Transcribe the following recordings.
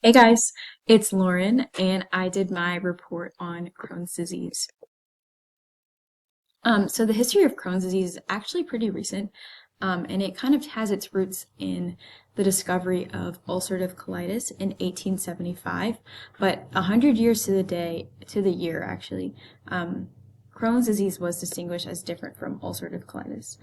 Hey guys, it's Lauren, and I did my report on Crohn's disease. So the history of Crohn's disease is actually pretty recent, and it kind of has its roots in the discovery of ulcerative colitis in 1875. But 100 years to the year actually, Crohn's disease was distinguished as different from ulcerative colitis.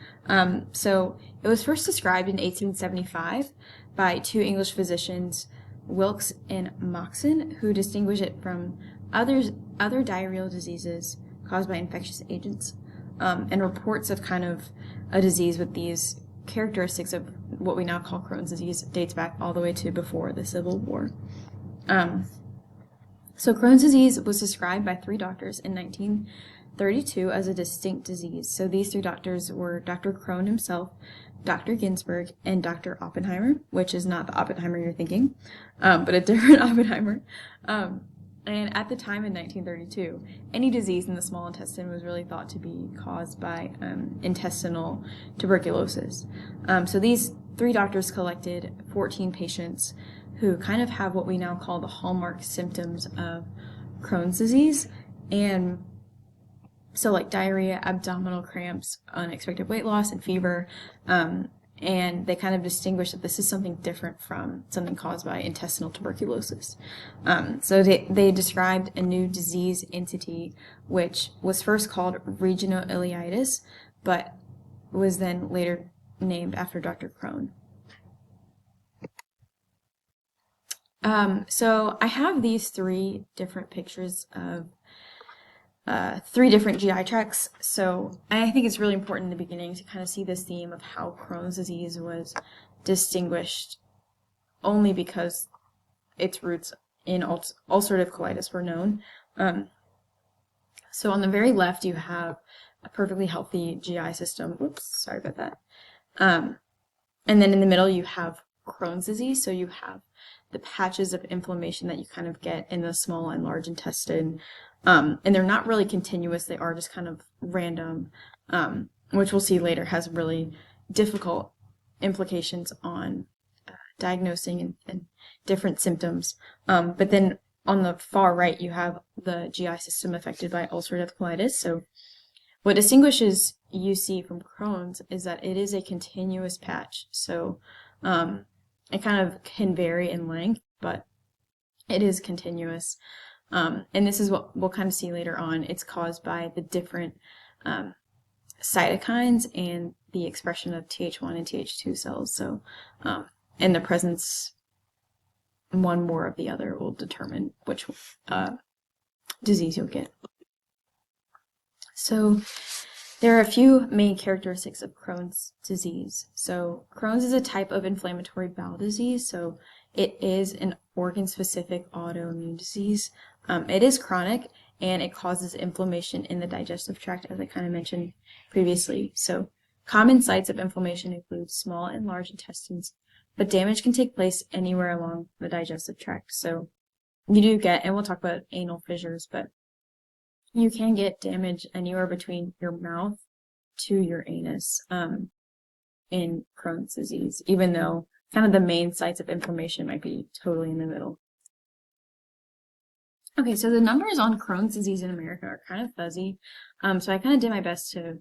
So it was first described in 1875 by two English physicians, Wilkes and Moxon, who distinguish it from other diarrheal diseases caused by infectious agents, and reports of kind of a disease with these characteristics of what we now call Crohn's disease dates back all the way to before the Civil War. So Crohn's disease was described by three doctors in 1932 as a distinct disease. So these three doctors were Dr. Crohn himself, Dr. Ginsburg, and Dr. Oppenheimer, which is not the Oppenheimer you're thinking, but a different Oppenheimer. And at the time in 1932, any disease in the small intestine was really thought to be caused by intestinal tuberculosis. So these three doctors collected 14 patients who kind of have what we now call the hallmark symptoms of Crohn's disease. And so like diarrhea, abdominal cramps, unexpected weight loss, and fever. And they kind of distinguish that this is something different from something caused by intestinal tuberculosis. So they described a new disease entity, which was first called regional ileitis, but was then later named after Dr. Crohn. So I have these three different pictures of three different GI tracts. So I think it's really important in the beginning to kind of see this theme of how Crohn's disease was distinguished only because its roots in ulcerative colitis were known. So on the very left, you have a perfectly healthy GI system. Oops, sorry about that. And then in the middle, you have Crohn's disease. So you have the patches of inflammation that you kind of get in the small and large intestine. And they're not really continuous, they are just kind of random, which we'll see later has really difficult implications on diagnosing and different symptoms. But then on the far right, you have the GI system affected by ulcerative colitis. So what distinguishes UC from Crohn's is that it is a continuous patch. So it kind of can vary in length, but it is continuous. And this is what we'll kind of see later on. It's caused by the different cytokines and the expression of Th1 and Th2 cells. So, and the presence, one more of the other will determine which disease you'll get. So there are a few main characteristics of Crohn's disease. So Crohn's is a type of inflammatory bowel disease. So it is an organ-specific autoimmune disease. It is chronic, and it causes inflammation in the digestive tract, as I kind of mentioned previously. So common sites of inflammation include small and large intestines, but damage can take place anywhere along the digestive tract. So you do get, and we'll talk about anal fissures, but you can get damage anywhere between your mouth to your anus in Crohn's disease, even though kind of the main sites of inflammation might be totally in the middle. Okay, so the numbers on Crohn's disease in America are kind of fuzzy. So I kind of did my best to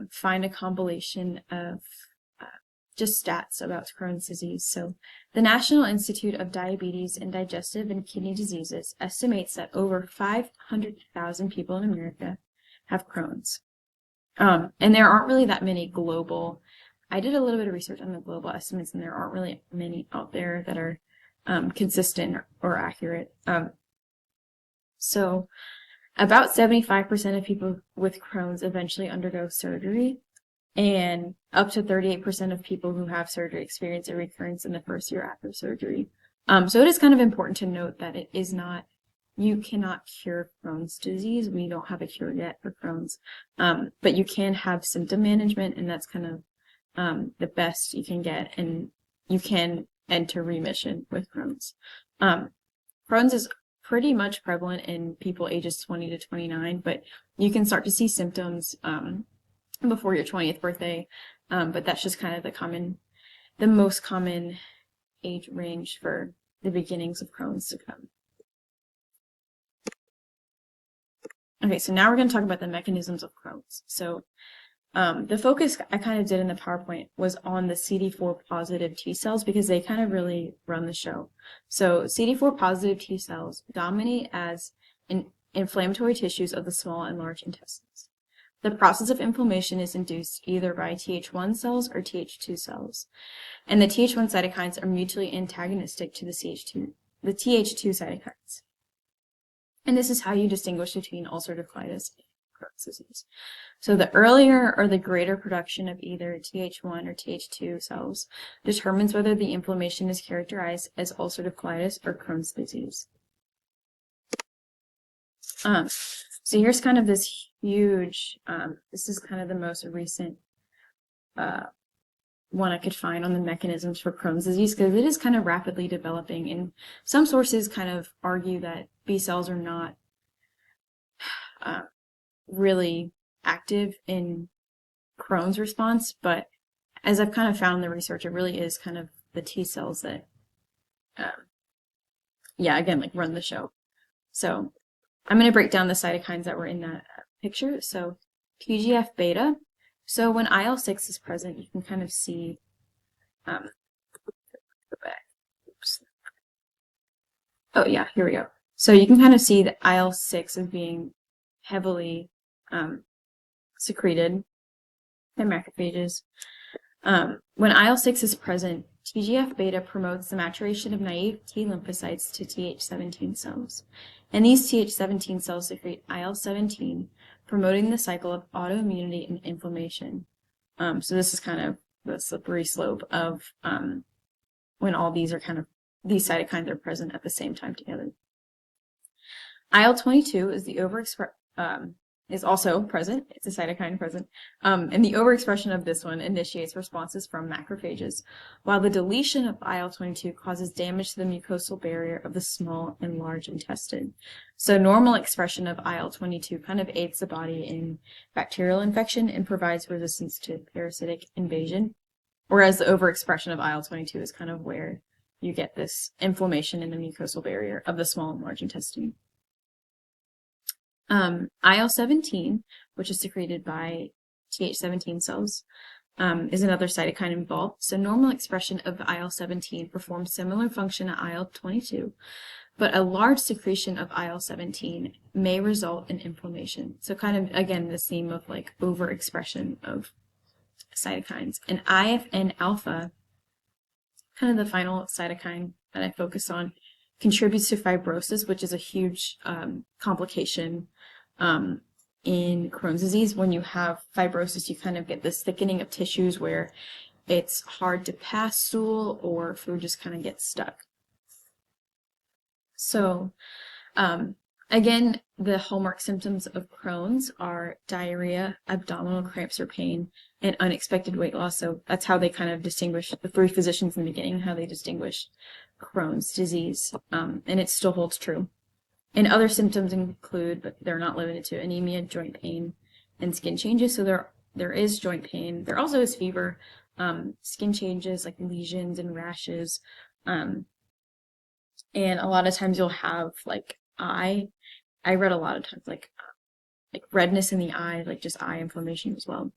find a compilation of just stats about Crohn's disease. So the National Institute of Diabetes and Digestive and Kidney Diseases estimates that over 500,000 people in America have Crohn's. And there aren't really that many global. I did a little bit of research on the global estimates, and there aren't really many out there that are consistent or accurate. So about 75% of people with Crohn's eventually undergo surgery, and up to 38% of people who have surgery experience a recurrence in the first year after surgery. So it is kind of important to note that it is not, you cannot cure Crohn's disease. We don't have a cure yet for Crohn's, but you can have symptom management, and that's kind of the best you can get, and you can enter remission with Crohn's. Crohn's is pretty much prevalent in people ages 20 to 29, but you can start to see symptoms before your 20th birthday, but that's just kind of the most common age range for the beginnings of Crohn's to come. Okay, so now we're going to talk about the mechanisms of Crohn's. So the focus I kind of did in the PowerPoint was on the CD4 positive T cells because they kind of really run the show. So CD4 positive T cells dominate as inflammatory tissues of the small and large intestines. The process of inflammation is induced either by Th1 cells or Th2 cells. And the Th1 cytokines are mutually antagonistic to the Th2 cytokines. And this is how you distinguish between ulcerative colitis and Crohn's disease. So the earlier or the greater production of either Th1 or Th2 cells determines whether the inflammation is characterized as ulcerative colitis or Crohn's disease. So here's kind of this huge, this is kind of the most recent one I could find on the mechanisms for Crohn's disease because it is kind of rapidly developing, and some sources kind of argue that B cells are not really active in Crohn's response, but as I've kind of found in the research, it really is kind of the T cells that, again, like run the show. So I'm going to break down the cytokines that were in that picture. So TGF beta. So when IL-6 is present, you can kind of see, go back. Oops. Oh yeah, here we go. So you can kind of see that IL-6 is being heavily secreted by macrophages. When IL-6 is present, TGF beta promotes the maturation of naive T lymphocytes to Th17 cells. And these Th17 cells secrete IL-17, promoting the cycle of autoimmunity and inflammation. So this is kind of the slippery slope of when all these these cytokines are present at the same time together. IL-22 is also present. It's a cytokine present. And the overexpression of this one initiates responses from macrophages, while the deletion of IL-22 causes damage to the mucosal barrier of the small and large intestine. So normal expression of IL-22 kind of aids the body in bacterial infection and provides resistance to parasitic invasion, whereas the overexpression of IL-22 is kind of where you get this inflammation in the mucosal barrier of the small and large intestine. IL-17, which is secreted by Th17 cells, is another cytokine involved. So normal expression of IL-17 performs similar function to IL-22, but a large secretion of IL-17 may result in inflammation. So kind of, again, this theme of like overexpression of cytokines. And IFN alpha, kind of the final cytokine that I focus on, contributes to fibrosis, which is a huge complication in Crohn's disease. When you have fibrosis, you kind of get this thickening of tissues where it's hard to pass stool or food just kind of gets stuck. So again, the hallmark symptoms of Crohn's are diarrhea, abdominal cramps or pain, and unexpected weight loss. So that's how they kind of distinguish, the three physicians in the beginning, how they distinguish Crohn's disease, and it still holds true. And other symptoms include, but they're not limited to, anemia, joint pain, and skin changes. So there is joint pain. There also is fever, skin changes like lesions and rashes, and a lot of times you'll have like I read a lot of times like redness in the eye, like just eye inflammation as well.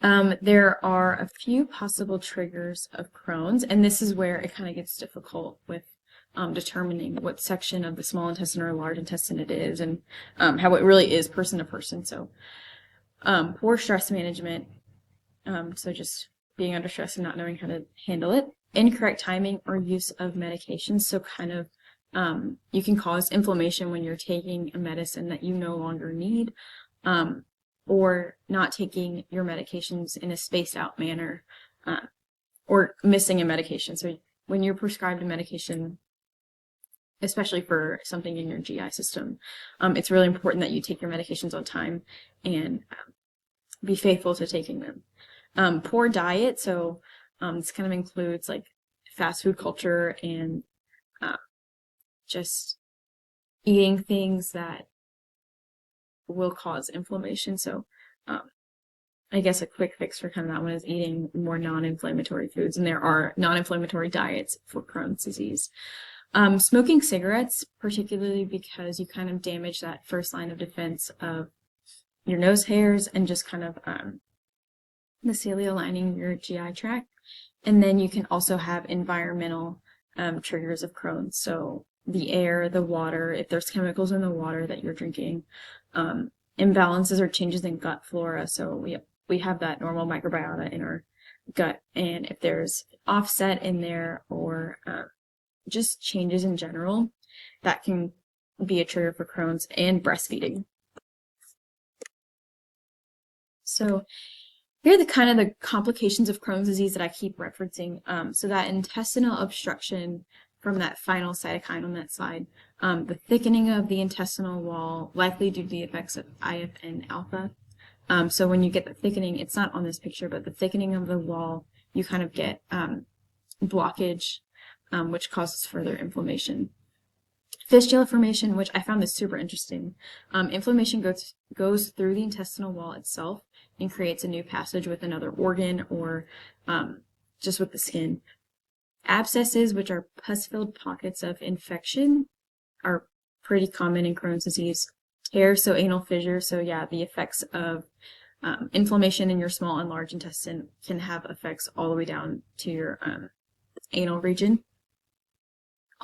There are a few possible triggers of Crohn's, and this is where it kind of gets difficult with determining what section of the small intestine or large intestine it is, and how it really is person to person. So poor stress management, so just being under stress and not knowing how to handle it, incorrect timing or use of medications, so kind of you can cause inflammation when you're taking a medicine that you no longer need, or not taking your medications in a spaced out manner, or missing a medication. So when you're prescribed a medication, especially for something in your GI system, it's really important that you take your medications on time and be faithful to taking them. Poor diet, so this kind of includes like fast food culture and just eating things that will cause inflammation. So I guess a quick fix for kind of that one is eating more non-inflammatory foods, and there are non-inflammatory diets for Crohn's disease. Smoking cigarettes, particularly because you kind of damage that first line of defense of your nose hairs and just kind of the cilia lining your GI tract. And then you can also have environmental triggers of Crohn's. So the air, the water, if there's chemicals in the water that you're drinking, imbalances or changes in gut flora. So we have that normal microbiota in our gut, and if there's offset in there or just changes in general, that can be a trigger for Crohn's and breastfeeding. So here are the kind of the complications of Crohn's disease that I keep referencing. So that intestinal obstruction from that final cytokine on that slide, the thickening of the intestinal wall, likely due to the effects of IFN alpha. So when you get the thickening, it's not on this picture, but the thickening of the wall, you kind of get blockage, which causes further inflammation. Fistula formation, which I found this super interesting. Inflammation goes through the intestinal wall itself and creates a new passage with another organ or just with the skin. Abscesses, which are pus-filled pockets of infection, are pretty common in Crohn's disease. Tears, so anal fissure, so yeah, the effects of inflammation in your small and large intestine can have effects all the way down to your anal region.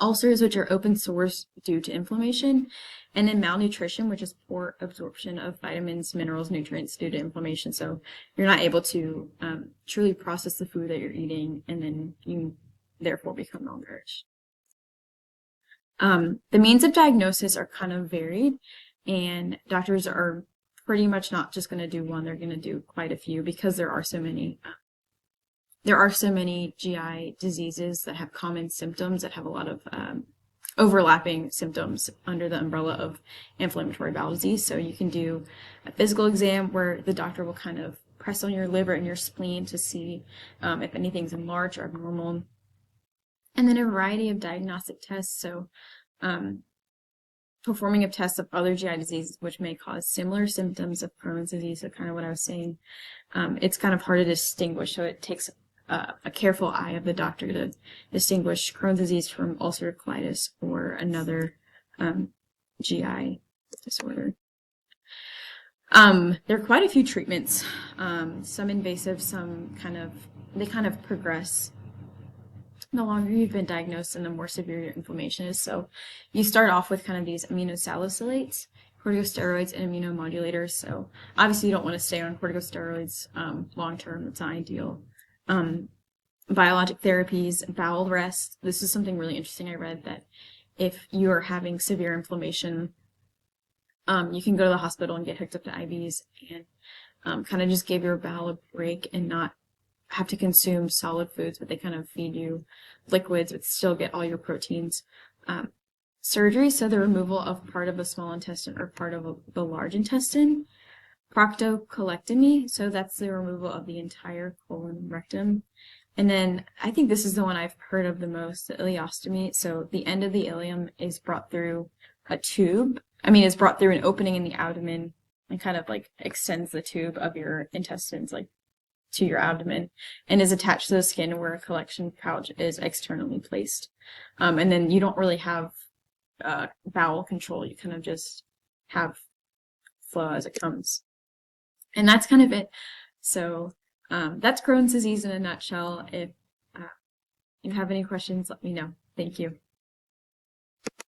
Ulcers, which are open sores due to inflammation, and then malnutrition, which is poor absorption of vitamins, minerals, nutrients due to inflammation. So you're not able to truly process the food that you're eating, and then you therefore become malnourished. The means of diagnosis are kind of varied, and doctors are pretty much not just going to do one, they're going to do quite a few because there are so many GI diseases that have common symptoms that have a lot of overlapping symptoms under the umbrella of inflammatory bowel disease. So you can do a physical exam where the doctor will kind of press on your liver and your spleen to see if anything's enlarged or abnormal. And then a variety of diagnostic tests. So performing of tests of other GI diseases which may cause similar symptoms of Crohn's disease. So kind of what I was saying, it's kind of hard to distinguish. So it takes a careful eye of the doctor to distinguish Crohn's disease from ulcerative colitis or another GI disorder. There are quite a few treatments, some invasive, some they kind of progress the longer you've been diagnosed and the more severe your inflammation is. So you start off with kind of these aminosalicylates, corticosteroids, and immunomodulators. So obviously you don't want to stay on corticosteroids long term. It's not ideal. Biologic therapies, bowel rest. This is something really interesting I read, that if you're having severe inflammation, you can go to the hospital and get hooked up to IVs and kind of just give your bowel a break and not have to consume solid foods, but they kind of feed you liquids but still get all your proteins. Surgery, so the removal of part of the small intestine or part of the large intestine. Proctocolectomy, so that's the removal of the entire colon and rectum. And then I think this is the one I've heard of the most, the ileostomy. So the end of the ileum is brought through a tube. It's brought through an opening in the abdomen and kind of like extends the tube of your intestines like to your abdomen and is attached to the skin where a collection pouch is externally placed. And then you don't really have bowel control. You kind of just have flow as it comes. And that's kind of it. So that's Crohn's disease in a nutshell. If you have any questions, let me know. Thank you.